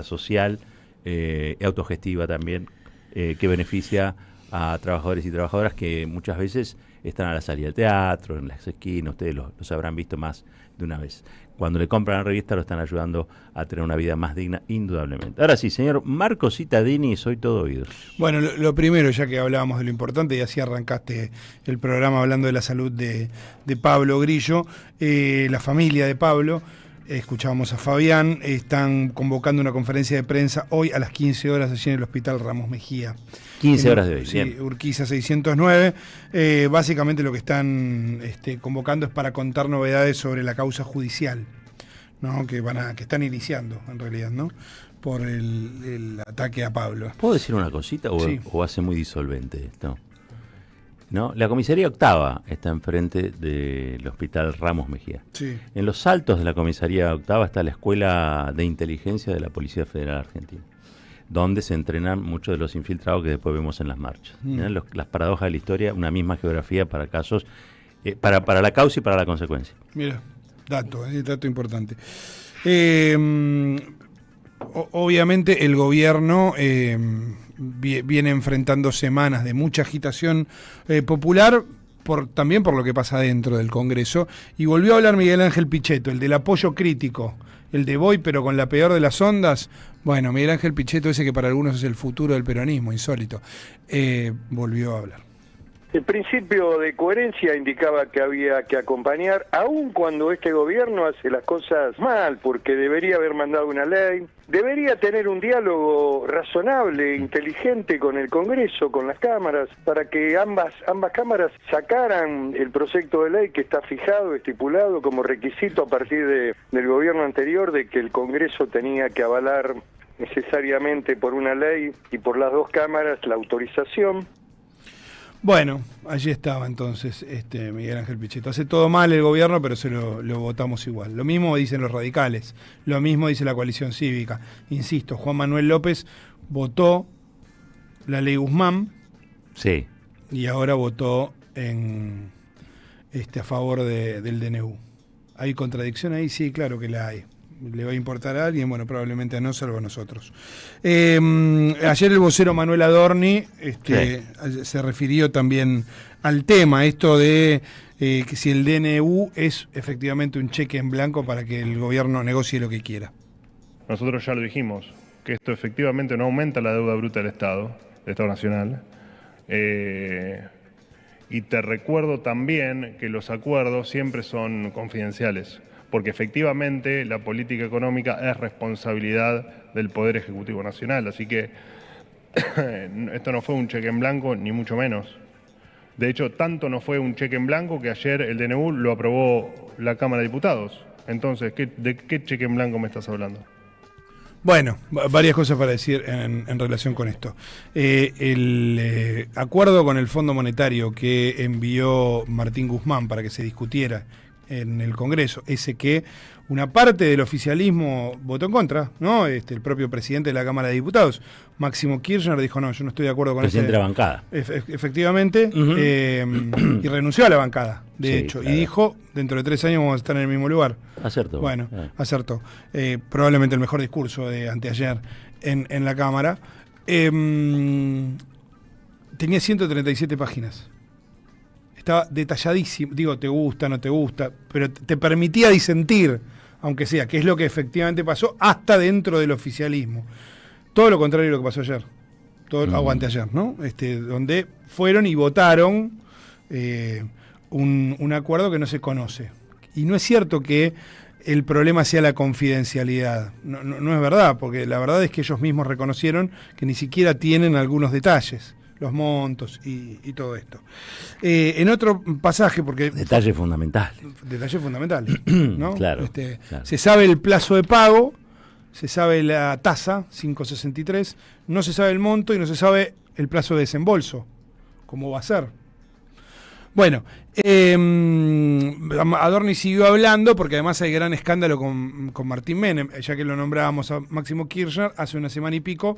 social autogestiva también, que beneficia a trabajadores y trabajadoras que muchas veces están a la salida del teatro, en las esquinas, ustedes los habrán visto más de una vez. Cuando le compran la revista lo están ayudando a tener una vida más digna, indudablemente. Ahora sí, señor Marco Cittadini, soy todo oídos. Bueno, lo primero, ya que hablábamos de lo importante, y así arrancaste el programa hablando de la salud de Pablo Grillo, la familia de Pablo, escuchábamos a Fabián, están convocando una conferencia de prensa hoy a las 15 horas allí en el Hospital Ramos Mejía. 15 horas de hoy. Sí, Urquiza 609. Básicamente lo que están convocando es para contar novedades sobre la causa judicial, ¿no? que están iniciando en realidad, ¿no? Por el ataque a Pablo. ¿Puedo decir una cosita Sí. o hace muy disolvente esto? ¿No? La comisaría octava está enfrente del Hospital Ramos Mejía. Sí. En los altos de la comisaría octava está la Escuela de Inteligencia de la Policía Federal Argentina, donde se entrenan muchos de los infiltrados que después vemos en las marchas. Las paradojas de la historia, una misma geografía para casos, para la causa y para la consecuencia. Mira, dato importante. Obviamente el gobierno viene enfrentando semanas de mucha agitación popular, también por lo que pasa dentro del Congreso, y volvió a hablar Miguel Ángel Pichetto, el del apoyo crítico, el de voy pero con la peor de las ondas. Bueno, Miguel Ángel Pichetto, ese que para algunos es el futuro del peronismo, insólito, volvió a hablar. El principio de coherencia indicaba que había que acompañar, aun cuando este gobierno hace las cosas mal, porque debería haber mandado una ley, debería tener un diálogo razonable, inteligente con el Congreso, con las cámaras, para que ambas cámaras sacaran el proyecto de ley que está fijado, estipulado como requisito a partir del gobierno anterior, de que el Congreso tenía que avalar necesariamente por una ley y por las dos cámaras la autorización. Bueno, allí estaba entonces Miguel Ángel Pichetto. Hace todo mal el gobierno, pero se lo votamos igual. Lo mismo dicen los radicales, lo mismo dice la coalición cívica. Insisto, Juan Manuel López votó la ley Guzmán, Sí. y ahora votó a favor del DNU. ¿Hay contradicción ahí? Sí, claro que la hay. ¿Le va a importar a alguien? Bueno, probablemente no, salvo a nosotros. Ayer el vocero Manuel Adorni se refirió también al tema, esto de que si el DNU es efectivamente un cheque en blanco para que el gobierno negocie lo que quiera. Nosotros ya lo dijimos, que esto efectivamente no aumenta la deuda bruta del Estado Nacional. Y te recuerdo también que los acuerdos siempre son confidenciales, porque efectivamente la política económica es responsabilidad del Poder Ejecutivo Nacional, así que esto no fue un cheque en blanco, ni mucho menos. De hecho, tanto no fue un cheque en blanco que ayer el DNU lo aprobó la Cámara de Diputados. Entonces, ¿de qué cheque en blanco me estás hablando? Bueno, varias cosas para decir en relación con esto. El acuerdo con el Fondo Monetario que envió Martín Guzmán para que se discutiera en el Congreso, ese que una parte del oficialismo votó en contra, ¿no? El propio presidente de la Cámara de Diputados, Máximo Kirchner, dijo, no, yo no estoy de acuerdo con eso. Presidente de la bancada. Efectivamente, y renunció a la bancada, de hecho, claro. Y dijo, dentro de 3 años vamos a estar en el mismo lugar. Acertó. Bueno, acertó. Probablemente el mejor discurso de anteayer en la Cámara. Tenía 137 páginas. Estaba detalladísimo, digo, te gusta, no te gusta, pero te permitía disentir, aunque sea, que es lo que efectivamente pasó hasta dentro del oficialismo. Todo lo contrario de lo que pasó ayer, aguante ayer, ¿no? Donde fueron y votaron un acuerdo que no se conoce. Y no es cierto que el problema sea la confidencialidad, no es verdad, porque la verdad es que ellos mismos reconocieron que ni siquiera tienen algunos detalles, los montos y todo esto. En otro pasaje, porque... Detalle fundamental. Detalle fundamental, ¿no? Claro, claro. Se sabe el plazo de pago, se sabe la tasa, 5.63, no se sabe el monto y no se sabe el plazo de desembolso, cómo va a ser. Bueno, Adorni siguió hablando porque además hay gran escándalo con Martín Menem, ya que lo nombrábamos a Máximo Kirchner hace una semana y pico.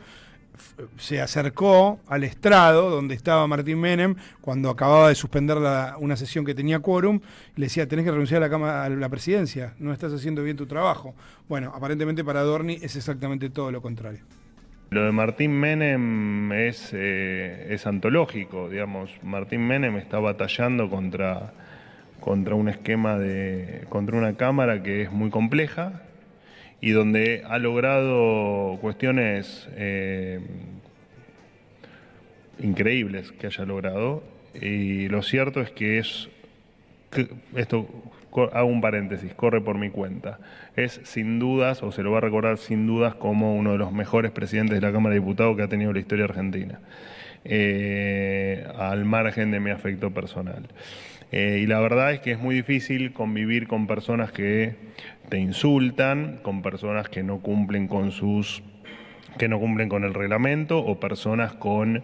se acercó al estrado donde estaba Martín Menem cuando acababa de suspender una sesión que tenía quórum, y le decía: tenés que renunciar a la presidencia, no estás haciendo bien tu trabajo. Bueno, aparentemente para Adorni es exactamente todo lo contrario. Lo de Martín Menem es antológico, digamos. Martín Menem está batallando contra un esquema contra una Cámara que es muy compleja y donde ha logrado cuestiones increíbles que haya logrado. Y lo cierto es que esto, hago un paréntesis, corre por mi cuenta. Es sin dudas, o se lo va a recordar sin dudas, como uno de los mejores presidentes de la Cámara de Diputados que ha tenido la historia argentina, al margen de mi afecto personal. Y la verdad es que es muy difícil convivir con personas que te insultan, con personas que no cumplen con el reglamento, o personas con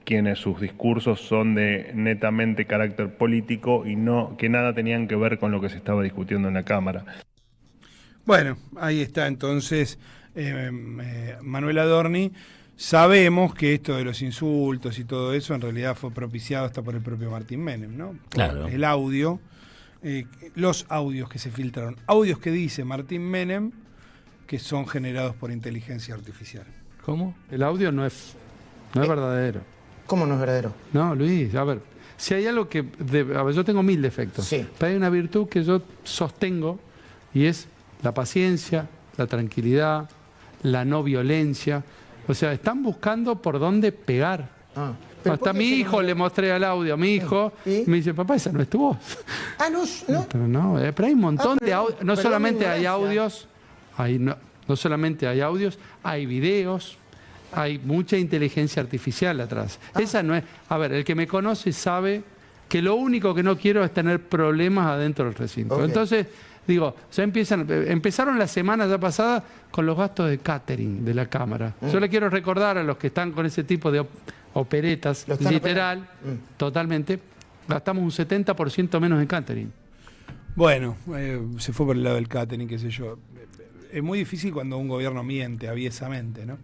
quienes sus discursos son de netamente carácter político y que nada tenían que ver con lo que se estaba discutiendo en la Cámara. Bueno, ahí está entonces Manuel Adorni. Sabemos que esto de los insultos y todo eso en realidad fue propiciado hasta por el propio Martín Menem, ¿no? Por claro. El audio, los audios que se filtraron, audios que dice Martín Menem que son generados por inteligencia artificial. ¿Cómo? El audio no es verdadero. ¿Cómo no es verdadero? No, Luis, a ver, si hay algo que... a ver, yo tengo 1000 defectos, sí, pero hay una virtud que yo sostengo y es la paciencia, la tranquilidad, la no violencia. O sea, están buscando por dónde pegar. Hasta a mi hijo le mostré el audio a mi hijo, y me dice: papá, esa no es tu voz. No. Pero hay un montón de audios. No solamente hay ignorancia. audios, no solamente hay audios, hay videos. Hay mucha inteligencia artificial atrás. Esa no es... A ver, el que me conoce sabe que lo único que no quiero es tener problemas adentro del recinto. Okay. Entonces, digo, ya empezaron la semana ya pasada con los gastos de catering de la Cámara. Yo le quiero recordar a los que están con ese tipo de operetas, literal, totalmente, gastamos un 70% menos en catering. Bueno, se fue por el lado del catering, qué sé yo. Es muy difícil cuando un gobierno miente aviesamente, ¿no?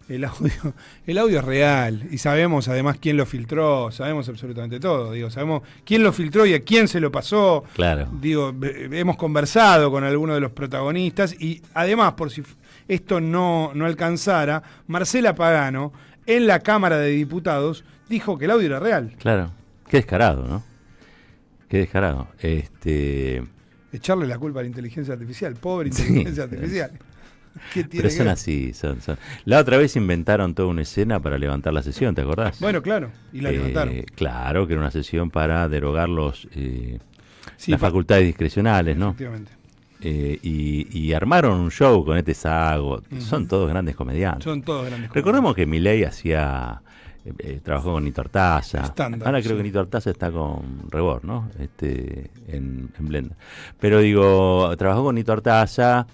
El audio es real y sabemos además quién lo filtró, sabemos absolutamente todo, digo, sabemos quién lo filtró y a quién se lo pasó. Claro. Digo, hemos conversado con algunos de los protagonistas y además, por si esto no alcanzara, Marcela Pagano en la Cámara de Diputados dijo que el audio era real. Claro. Qué descarado, ¿no? Qué descarado. Echarle la culpa a la inteligencia artificial, pobre inteligencia artificial. Pero son así, son. La otra vez inventaron toda una escena para levantar la sesión, ¿te acordás? Bueno, claro, y la levantaron. Claro, que era una sesión para derogar las facultades discrecionales, ¿no? Efectivamente. Y armaron un show con este Sago. Son todos grandes comediantes. Recordemos que Milei trabajó con Nito Artaza. Ahora creo que Nito Artaza está con Rebord, ¿no? En Blender. Pero digo, trabajó con Nito Artaza.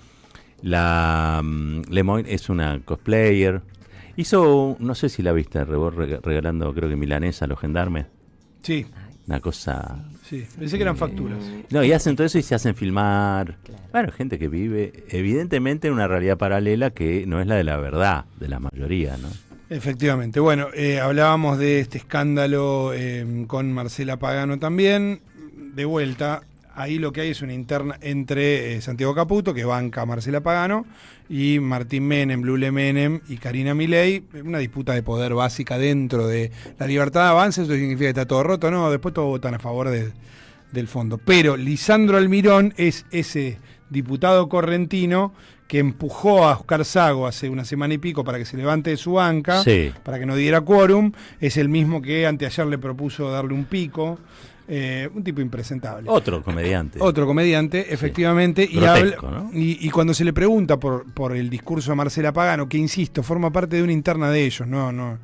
Lemoyne es una cosplayer. Hizo, no sé si la viste, Rebord regalando, creo que milanesa a los gendarmes. Sí. Una cosa... Sí, pensé que eran facturas. No, y hacen todo eso y se hacen filmar. Bueno, gente que vive, evidentemente, en una realidad paralela que no es la de la verdad, de la mayoría, ¿no? Efectivamente. Bueno, hablábamos de este escándalo con Marcela Pagano también. De vuelta, ahí lo que hay es una interna entre Santiago Caputo, que banca a Marcela Pagano, y Martín Menem, Lule Menem y Karina Milei, una disputa de poder básica dentro de la libertad de avance. Eso significa que está todo roto, ¿no? Después todos votan a favor del fondo. Pero Lisandro Almirón es ese diputado correntino que empujó a Oscar Sago hace una semana y pico para que se levante de su banca, sí, para que no diera quórum. Es el mismo que anteayer le propuso darle un pico. Un tipo impresentable. Otro comediante. Efectivamente. Sí. Grotesco, ¿no? Y cuando se le pregunta por el discurso de Marcela Pagano, que insisto, forma parte de una interna de ellos, no,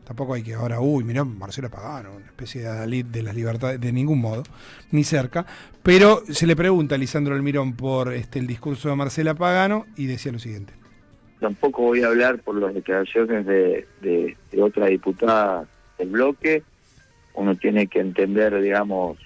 tampoco hay que ahora, mirá, Marcela Pagano, una especie de adalid de las libertades, de ningún modo, ni cerca. Pero se le pregunta a Lisandro Almirón por el discurso de Marcela Pagano y decía lo siguiente. Tampoco voy a hablar por las declaraciones de otra diputada del bloque. Uno tiene que entender, digamos,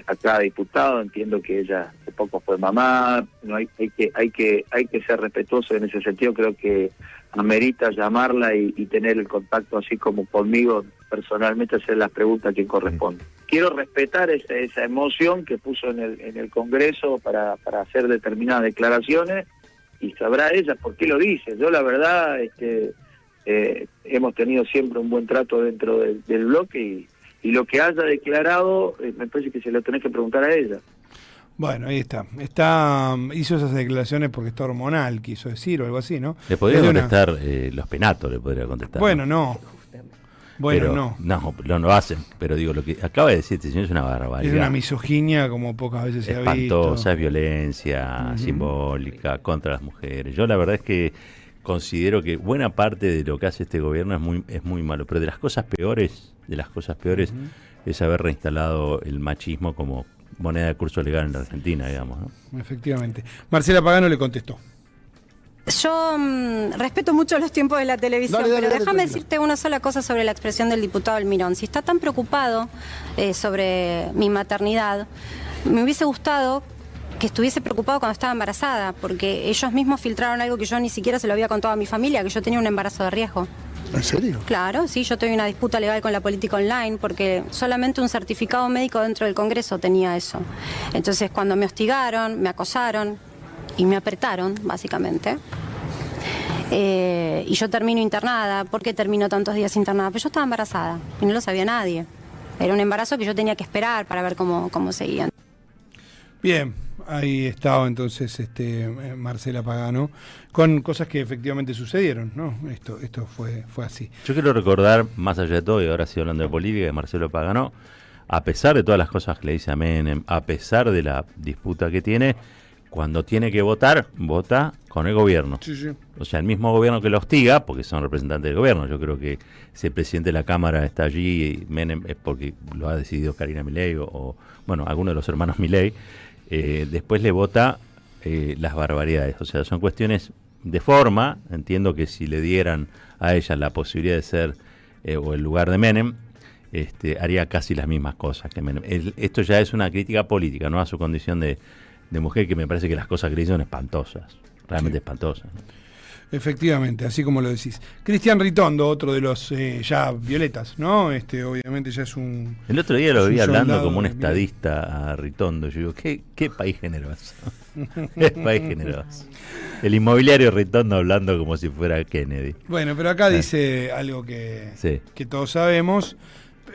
a cada diputado. Entiendo que ella hace poco fue mamá, no hay que ser respetuoso en ese sentido. Creo que amerita llamarla y tener el contacto, así como conmigo personalmente, hacer las preguntas que corresponde. Quiero respetar esa emoción que puso en el Congreso para hacer determinadas declaraciones, y sabrá ella por qué lo dice. Yo la verdad hemos tenido siempre un buen trato dentro del bloque, y lo que haya declarado me parece que se lo tenés que preguntar a ella. Bueno, ahí está. Hizo esas declaraciones porque está hormonal, quiso decir, o algo así, ¿no? Le podría contestar los penatos, le podría contestar. Bueno, no. Bueno, pero, no lo hacen, pero digo, lo que acaba de decir este señor es una barbaridad. Es una misoginia como pocas veces se ha visto. Espantosa, es violencia simbólica contra las mujeres. Yo la verdad es que considero que buena parte de lo que hace este gobierno es muy malo, pero de las cosas peores es haber reinstalado el machismo como moneda de curso legal en la Argentina, digamos, ¿no? Efectivamente. Marcela Pagano le contestó. Yo respeto mucho los tiempos de la televisión, pero déjame decirte una sola cosa sobre la expresión del diputado Almirón. Si está tan preocupado sobre mi maternidad, me hubiese gustado que estuviese preocupado cuando estaba embarazada, porque ellos mismos filtraron algo que yo ni siquiera se lo había contado a mi familia, que yo tenía un embarazo de riesgo. ¿En serio? Claro, sí, yo tuve una disputa legal con la política online porque solamente un certificado médico dentro del Congreso tenía eso. Entonces, cuando me hostigaron, me acosaron y me apretaron, básicamente, y yo termino internada. ¿Por qué termino tantos días internada? Pues yo estaba embarazada y no lo sabía nadie. Era un embarazo que yo tenía que esperar para ver cómo seguían. Bien, ahí estaba entonces Marcela Pagano con cosas que efectivamente sucedieron, ¿no? Esto fue así. Yo quiero recordar, más allá de todo, y ahora sí hablando de política, de Marcelo Pagano, a pesar de todas las cosas que le dice a Menem, a pesar de la disputa que tiene, cuando tiene que votar, vota con el gobierno. Sí, sí. O sea, el mismo gobierno que lo hostiga, porque son representantes del gobierno. Yo creo que si el presidente de la Cámara está allí, y Menem, es porque lo ha decidido Karina Milei o alguno de los hermanos Milei. Después le vota las barbaridades. O sea, son cuestiones de forma. Entiendo que si le dieran a ella la posibilidad de ser o el lugar de Menem, haría casi las mismas cosas que Menem. Esto ya es una crítica política, no a su condición de mujer, que me parece que las cosas que le hizo son espantosas, realmente espantosas, ¿no? Efectivamente, así como lo decís. Cristian Ritondo, otro de los ya violetas, ¿no? Obviamente ya es un... El otro día lo vi hablando como un estadista a Ritondo. Yo digo, ¿qué país generoso? ¿Qué país generoso? El inmobiliario Ritondo hablando como si fuera Kennedy. Bueno, pero acá dice algo que todos sabemos.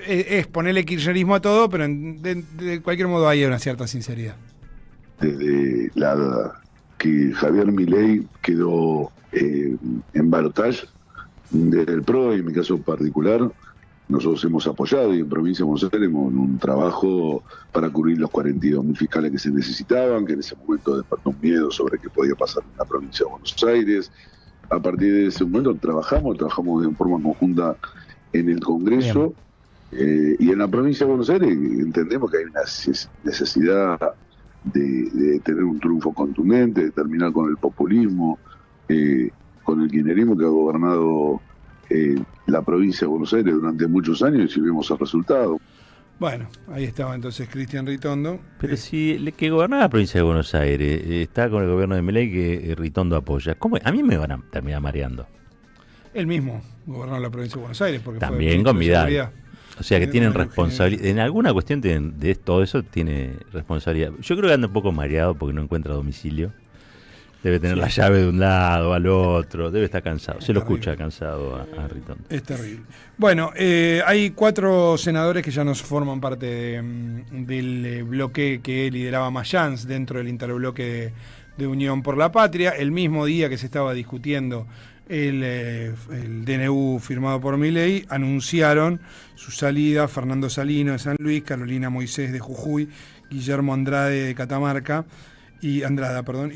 Es ponerle kirchnerismo a todo, pero de cualquier modo hay una cierta sinceridad. Desde que Javier Milei quedó en balotaje del PRO, y en mi caso particular, nosotros hemos apoyado, y en Provincia de Buenos Aires hemos un trabajo para cubrir los 42.000 fiscales que se necesitaban, que en ese momento despertó un miedo sobre qué podía pasar en la Provincia de Buenos Aires. A partir de ese momento trabajamos en forma conjunta en el Congreso, y en la Provincia de Buenos Aires entendemos que hay una necesidad de tener un triunfo contundente, de terminar con el populismo, con el kirchnerismo que ha gobernado la provincia de Buenos Aires durante muchos años, y vemos el resultado. Bueno, ahí estaba entonces Cristian Ritondo. Pero si el que gobernaba la provincia de Buenos Aires está con el gobierno de Milei, que Ritondo apoya, ¿cómo? A mí me van a terminar mareando. Él mismo gobernó la provincia de Buenos Aires. Porque también con Vidal. O sea que tienen responsabilidad. En alguna cuestión de todo eso tiene responsabilidad. Yo creo que anda un poco mareado porque no encuentra domicilio. Debe tener la llave de un lado al otro. Debe estar cansado. Se lo escucha cansado a Ritondo. Es terrible. Bueno, hay 4 senadores que ya no forman parte del bloque que lideraba Mayans dentro del interbloque de Unión por la Patria. El mismo día que se estaba discutiendo el DNU firmado por Milei, anunciaron su salida Fernando Salino de San Luis, Carolina Moisés de Jujuy, Guillermo Andrade de Catamarca y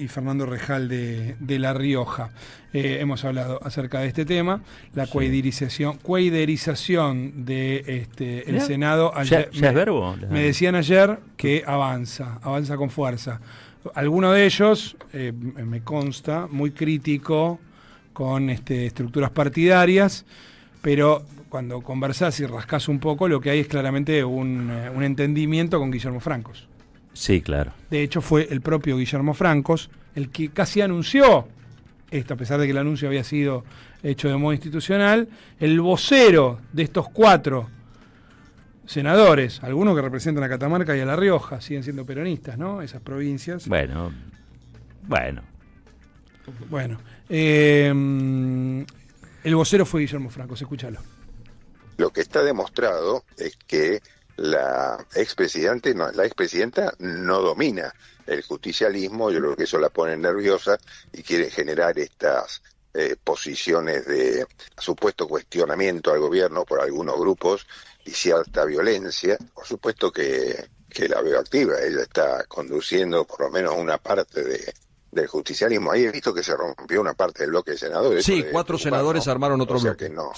Fernando Rejal de La Rioja. Hemos hablado acerca de este tema, la cuaiderización de el Senado. Ayer, ¿Ya es verbo? Me decían ayer que avanza con fuerza. Alguno de ellos, me consta, muy crítico con estructuras partidarias, pero cuando conversás y rascás un poco, lo que hay es claramente un entendimiento con Guillermo Francos. Sí, claro. De hecho, fue el propio Guillermo Francos el que casi anunció esto, a pesar de que el anuncio había sido hecho de modo institucional, el vocero de estos 4 senadores, algunos que representan a Catamarca y a La Rioja, siguen siendo peronistas, ¿no? Esas provincias. Bueno. El vocero fue Guillermo Francos, escúchalo. Lo que está demostrado es que la expresidenta no domina el justicialismo. Yo creo que eso la pone nerviosa y quiere generar estas posiciones de supuesto cuestionamiento al gobierno por algunos grupos y cierta violencia. Por supuesto que la veo activa. Ella está conduciendo por lo menos una parte del justicialismo. Ahí he visto que se rompió una parte del bloque de senadores. Sí, 4 senadores armaron otro bloque. O sea que no,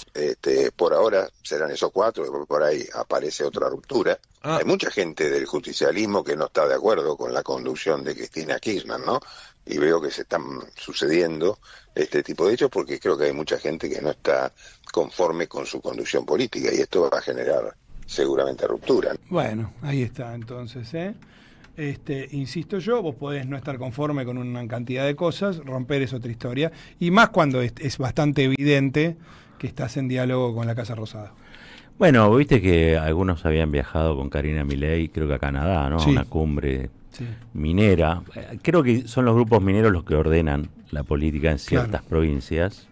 por ahora serán esos 4, después por ahí aparece otra ruptura. Hay mucha gente del justicialismo que no está de acuerdo con la conducción de Cristina Kirchner, ¿no? Y veo que se están sucediendo este tipo de hechos porque creo que hay mucha gente que no está conforme con su conducción política y esto va a generar seguramente ruptura. Bueno, ahí está entonces, insisto yo, vos podés no estar conforme con una cantidad de cosas, romper es otra historia, y más cuando es bastante evidente que estás en diálogo con la Casa Rosada. Bueno, viste que algunos habían viajado con Karina Milei, creo que a Canadá, ¿no? Sí. A una cumbre minera. Creo que son los grupos mineros los que ordenan la política en ciertas provincias,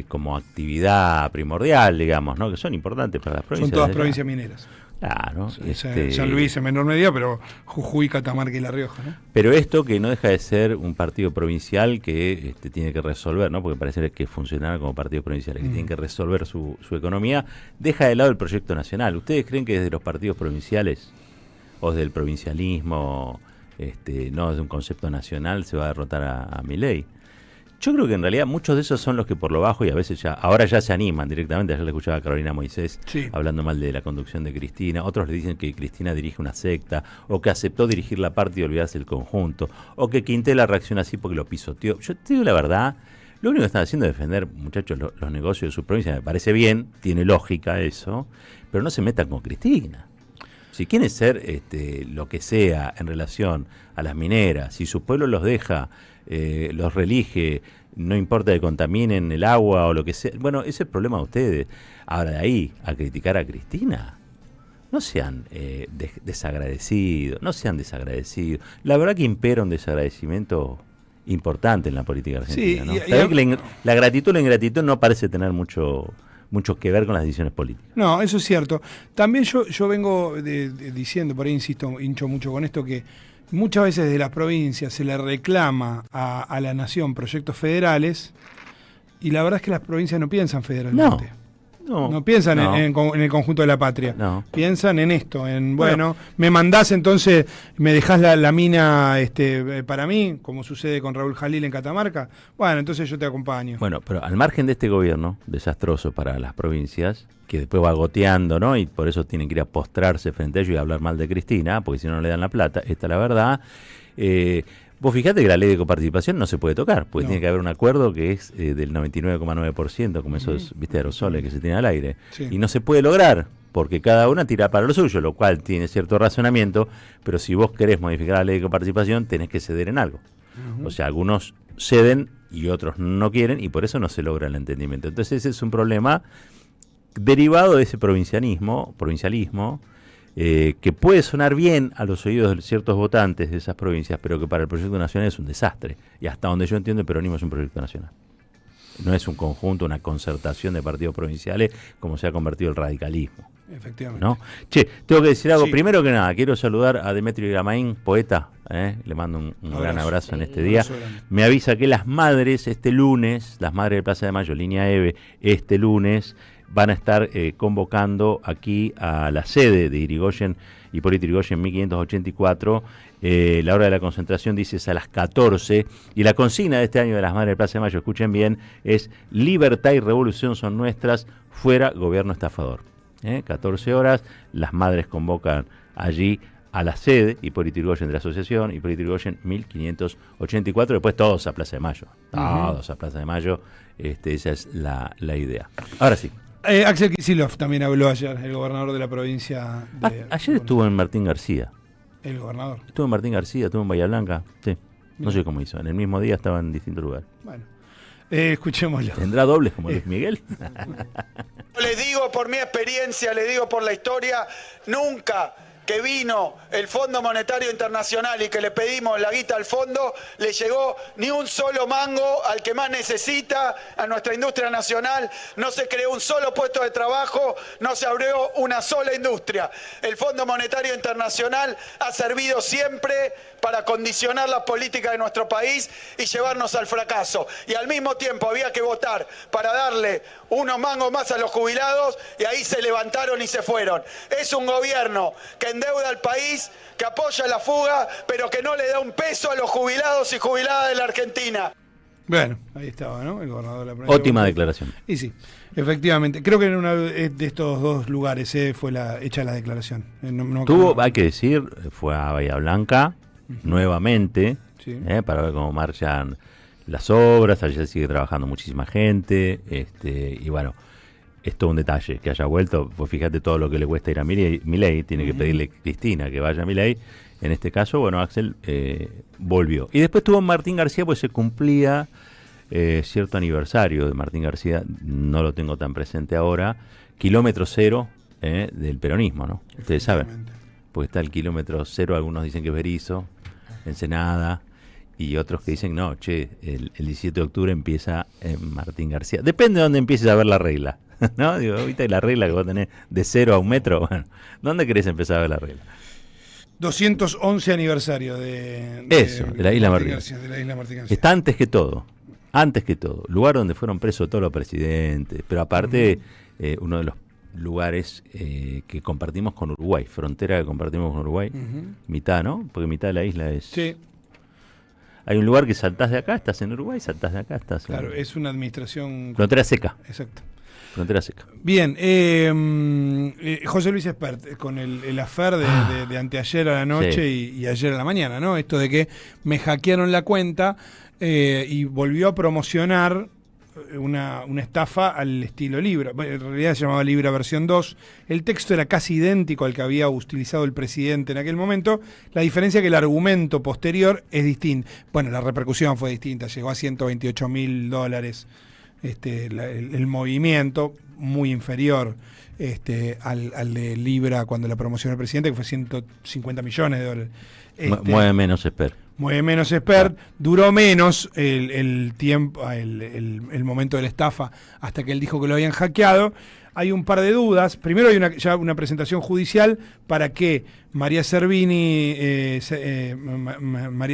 como actividad primordial, digamos, ¿no? Que son importantes para las provincias. Son todas provincias mineras. Claro. San Luis en menor medida, pero Jujuy, Catamarca y La Rioja, ¿no? Pero esto que no deja de ser un partido provincial que tiene que resolver, ¿no? Porque parece que funcionan como partidos provinciales, que tienen que resolver su economía, deja de lado el proyecto nacional. ¿Ustedes creen que desde los partidos provinciales o desde el provincialismo, no desde un concepto nacional, se va a derrotar a Milei? Yo creo que en realidad muchos de esos son los que por lo bajo y a veces ahora ya se animan directamente. Ayer le escuchaba a Carolina Moisés hablando mal de la conducción de Cristina. Otros le dicen que Cristina dirige una secta, o que aceptó dirigir la parte y olvidarse del conjunto, o que Quintela reacciona así porque lo pisoteó. Yo te digo la verdad, lo único que están haciendo es defender, muchachos, los negocios de su provincia. Me parece bien, tiene lógica eso, pero no se metan con Cristina. Si quieren ser lo que sea en relación a las mineras, si su pueblo los deja, los reelige, no importa que contaminen el agua o lo que sea, bueno, ese es el problema de ustedes. Ahora, de ahí a criticar a Cristina, no sean desagradecidos, La verdad que impera un desagradecimiento importante en la política argentina, ¿no? Sabés que la gratitud o la ingratitud no parece tener mucho que ver con las decisiones políticas. No, eso es cierto. También yo vengo diciendo, por ahí hincho mucho con esto, que muchas veces de las provincias se le reclama a la nación proyectos federales y la verdad es que las provincias no piensan federalmente. No piensan en el conjunto de la patria. Piensan en esto, bueno, me mandás entonces, me dejás la mina para mí, como sucede con Raúl Jalil en Catamarca. Bueno, entonces yo te acompaño. Bueno, pero al margen de este gobierno desastroso para las provincias, que después va goteando, ¿no? Y por eso tienen que ir a postrarse frente a ellos y hablar mal de Cristina, porque si no le dan la plata, esta es la verdad. Vos fijate que la ley de coparticipación no se puede tocar, porque tiene que haber un acuerdo que es del 99,9%, como esos aerosoles que se tienen al aire. Y no se puede lograr, porque cada una tira para lo suyo, lo cual tiene cierto razonamiento, pero si vos querés modificar la ley de coparticipación, tenés que ceder en algo. O sea, algunos ceden y otros no quieren, y por eso no se logra el entendimiento. Entonces ese es un problema derivado de ese provincialismo, que puede sonar bien a los oídos de ciertos votantes de esas provincias, pero que para el proyecto nacional es un desastre. Y hasta donde yo entiendo, el peronismo es un proyecto nacional. No es un conjunto, una concertación de partidos provinciales como se ha convertido el radicalismo. Efectivamente. ¿No? Che, tengo que decir algo. Primero que nada, quiero saludar a Demetrio Gramain, poeta. Le mando un gran abrazo en este día. Me avisa que las madres este lunes, las madres de Plaza de Mayo, línea EVE, este lunes van a estar convocando aquí a la sede de Irigoyen, Hipólito Yrigoyen 1584. La hora de la concentración dice es a las 14. Y la consigna de este año de las Madres de Plaza de Mayo, escuchen bien, es libertad y revolución son nuestras, fuera gobierno estafador. 14 horas, las madres convocan allí a la sede Hipólito Yrigoyen de la asociación, Hipólito Yrigoyen 1584, después todos a Plaza de Mayo. Todos a Plaza de Mayo, esa es la idea. Ahora sí. Axel Kicillof también habló ayer, el gobernador de la provincia de... Ayer estuvo en Martín García. El gobernador. Estuvo en Martín García, estuvo en Bahía Blanca. Sí. No sé cómo hizo. En el mismo día estaba en distintos lugares. Bueno, escuchémoslo. ¿Tendrá dobles como Luis Miguel? Les digo por mi experiencia, les digo por la historia, nunca que vino el Fondo Monetario Internacional y que le pedimos la guita al fondo, le llegó ni un solo mango al que más necesita, a nuestra industria nacional. No se creó un solo puesto de trabajo, no se abrió una sola industria. El Fondo Monetario Internacional ha servido siempre para condicionar las políticas de nuestro país y llevarnos al fracaso. Y al mismo tiempo había que votar para darle unos mangos más a los jubilados y ahí se levantaron y se fueron. Es un gobierno que endeuda al país, que apoya la fuga, pero que no le da un peso a los jubilados y jubiladas de la Argentina. Bueno, ahí estaba, ¿no? El gobernador de la provincia. Óptima declaración. Y sí, efectivamente. Creo que en uno de estos dos lugares fue hecha la declaración. Hay que decir, fue a Bahía Blanca nuevamente, sí, para ver cómo marchan las obras. Allí sigue trabajando muchísima gente, y bueno, es todo un detalle que haya vuelto. Pues fíjate todo lo que le cuesta ir a Milei, tiene que pedirle a Cristina que vaya a Milei. En este caso, bueno, Axel volvió. Y después estuvo Martín García, pues se cumplía cierto aniversario de Martín García, no lo tengo tan presente ahora, kilómetro cero del peronismo, ¿no? Ustedes saben, porque está el kilómetro cero, algunos dicen que es Berisso, Ensenada, y otros que dicen, no, el 17 de octubre empieza Martín García. Depende de dónde empieces a ver la regla, ¿no? Digo, ahorita la regla que vos tenés de 0 a 1 metro, bueno, ¿dónde querés empezar a ver la regla? 211 aniversario de la isla Martín García. Está antes que todo, lugar donde fueron presos todos los presidentes, pero aparte uno de los lugares que compartimos con Uruguay, frontera que compartimos con Uruguay, mitad, ¿no? Porque mitad de la isla es... Sí. Hay un lugar que saltás de acá, estás en Uruguay, saltás de acá, estás en... Claro, es una administración... Frontera seca. Exacto. Frontera seca. Bien, José Luis Espert, con el affair de anteayer a la noche y ayer a la mañana, ¿no? Esto de que me hackearon la cuenta y volvió a promocionar una estafa al estilo Libra. En realidad se llamaba Libra versión 2. El texto era casi idéntico al que había utilizado el presidente en aquel momento. La diferencia es que el argumento posterior es distinto. Bueno, la repercusión fue distinta. Llegó a $128.000. El movimiento muy inferior al de Libra cuando la promocionó el presidente, que fue $150 millones. Mueve menos Espert. Mueve menos Espert, duró menos el tiempo, el momento de la estafa, hasta que él dijo que lo habían hackeado. Hay un par de dudas. Primero hay ya una presentación judicial para que María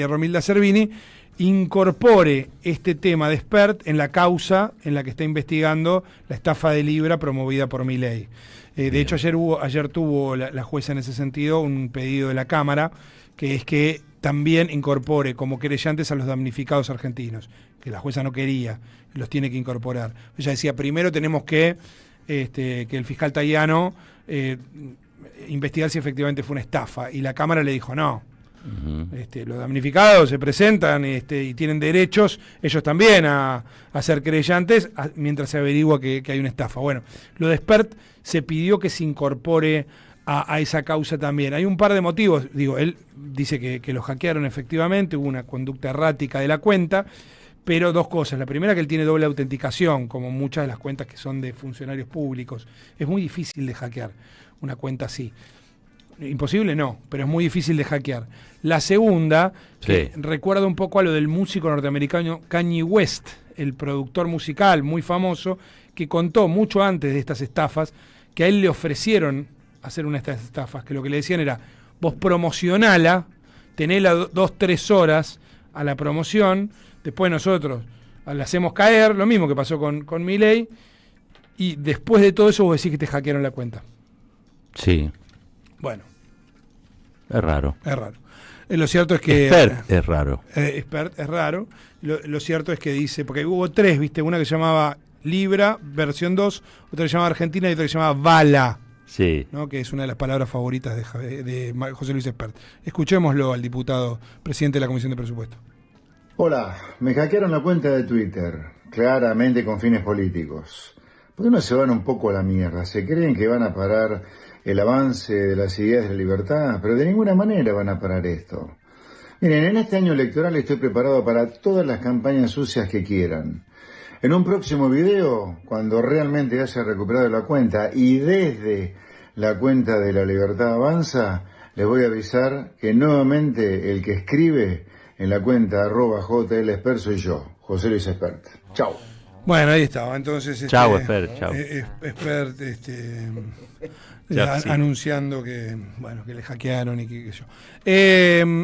Romilda Servini incorpore este tema de Espert en la causa en la que está investigando la estafa de Libra promovida por Milei. De hecho, ayer tuvo la jueza en ese sentido un pedido de la Cámara, que es que también incorpore como querellantes a los damnificados argentinos, que la jueza no quería, los tiene que incorporar. Ella decía, primero tenemos que el fiscal Tayano investigar si efectivamente fue una estafa, y la Cámara le dijo no. Los damnificados se presentan y tienen derechos ellos también a ser querellantes mientras se averigua que hay una estafa. Bueno, lo de Espert se pidió que se incorpore a esa causa también. Hay un par de motivos. Digo, él dice que lo hackearon efectivamente, hubo una conducta errática de la cuenta, pero dos cosas. La primera, que él tiene doble autenticación, como muchas de las cuentas que son de funcionarios públicos. Es muy difícil de hackear una cuenta así. Imposible no, pero es muy difícil de hackear. La segunda, que recuerda un poco a lo del músico norteamericano Kanye West, el productor musical muy famoso, que contó mucho antes de estas estafas que a él le ofrecieron hacer una de estas estafas, que lo que le decían era, vos promocionala, tenela 2-3 horas a la promoción, después nosotros la hacemos caer, lo mismo que pasó con Milei, y después de todo eso vos decís que te hackearon la cuenta. Sí. Bueno. Es raro. Es raro. Lo cierto es que... Espert es raro. Espert es raro. Lo cierto es que dice, porque hubo 3, ¿viste? Una que se llamaba Libra, versión 2, otra que se llamaba Argentina y otra que se llamaba Bala. Sí. ¿No? Que es una de las palabras favoritas de José Luis Espert. Escuchémoslo al diputado presidente de la Comisión de Presupuesto. Hola, me hackearon la cuenta de Twitter, claramente con fines políticos. ¿Por qué no se van un poco a la mierda? Se creen que van a parar el avance de las ideas de la libertad, pero de ninguna manera van a parar esto. Miren, en este año electoral estoy preparado para todas las campañas sucias que quieran. En un próximo video, cuando realmente haya recuperado la cuenta y desde la cuenta de La Libertad Avanza, les voy a avisar que nuevamente el que escribe en la cuenta @JLExpert soy yo, José Luis Espert. Chau. Bueno, ahí estaba. Entonces, chau, Espert, chau. Espert, anunciando que le hackearon y que yo.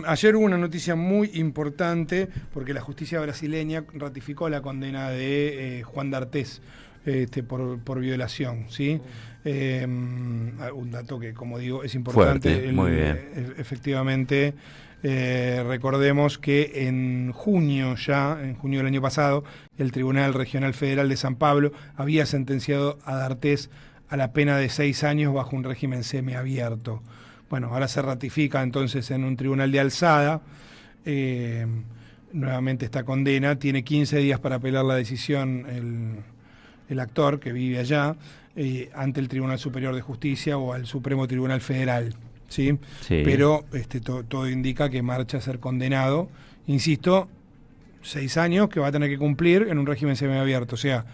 Ayer hubo una noticia muy importante porque la justicia brasileña ratificó la condena de Juan D'Artés por violación, ¿sí? Un dato que, como digo, es importante. Fuerte, muy bien. Efectivamente, recordemos que en junio del año pasado, el Tribunal Regional Federal de San Pablo había sentenciado a D'Artés a la pena de 6 años bajo un régimen semiabierto. Bueno, ahora se ratifica entonces en un tribunal de alzada nuevamente esta condena. Tiene 15 días para apelar la decisión el actor que vive allá ante el Tribunal Superior de Justicia o al Supremo Tribunal Federal, ¿sí? Sí. Pero todo indica que marcha a ser condenado, insisto, 6 años que va a tener que cumplir en un régimen semiabierto. O sea,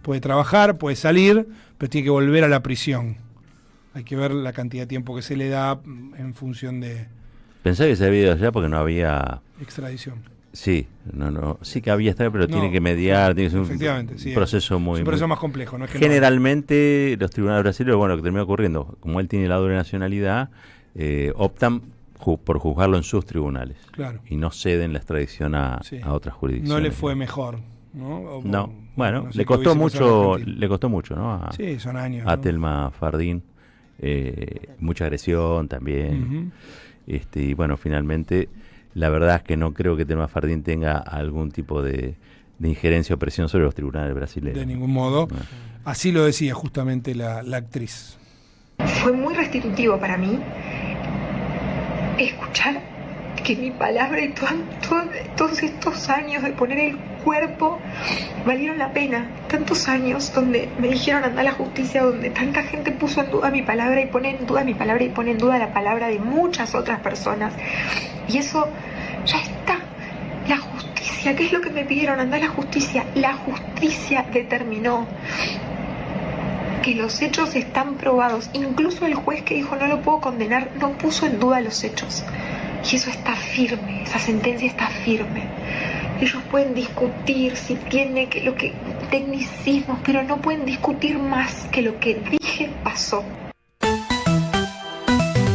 puede trabajar, puede salir, pero tiene que volver a la prisión. Hay que ver la cantidad de tiempo que se le da en función de... Pensé que se había ido allá porque no había... extradición. Sí, sí que había estado, pero tiene que mediar, tiene que ser un proceso un proceso más complejo. No es que generalmente los tribunales brasileños, bueno, que termina ocurriendo, como él tiene la doble nacionalidad, optan por juzgarlo en sus tribunales. Claro. Y no ceden la extradición a otras jurisdicciones. No le fue mejor, ¿no? Bueno, no sé le costó mucho, ¿no? Sí, son años. A Telma Fardín, mucha agresión también. Y bueno, finalmente, la verdad es que no creo que Telma Fardín tenga algún tipo de injerencia o presión sobre los tribunales brasileños. De ningún modo. No. Así lo decía justamente la actriz. Fue muy restitutivo para mí escuchar que mi palabra y todos estos años de poner el cuerpo valieron la pena. Tantos años donde me dijeron anda a la justicia, donde tanta gente puso en duda mi palabra y pone en duda mi palabra y pone en duda la palabra de muchas otras personas. Y eso ya está. La justicia, ¿qué es lo que me pidieron? Anda a la justicia. La justicia determinó que los hechos están probados. Incluso el juez que dijo no lo puedo condenar no puso en duda los hechos. Y eso está firme, esa sentencia está firme. Ellos pueden discutir si tiene que tecnicismos, pero no pueden discutir más que lo que dije pasó.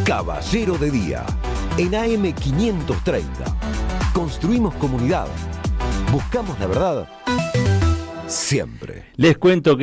Caballero de Día, en AM 530. Construimos comunidad. Buscamos la verdad siempre. Les cuento que en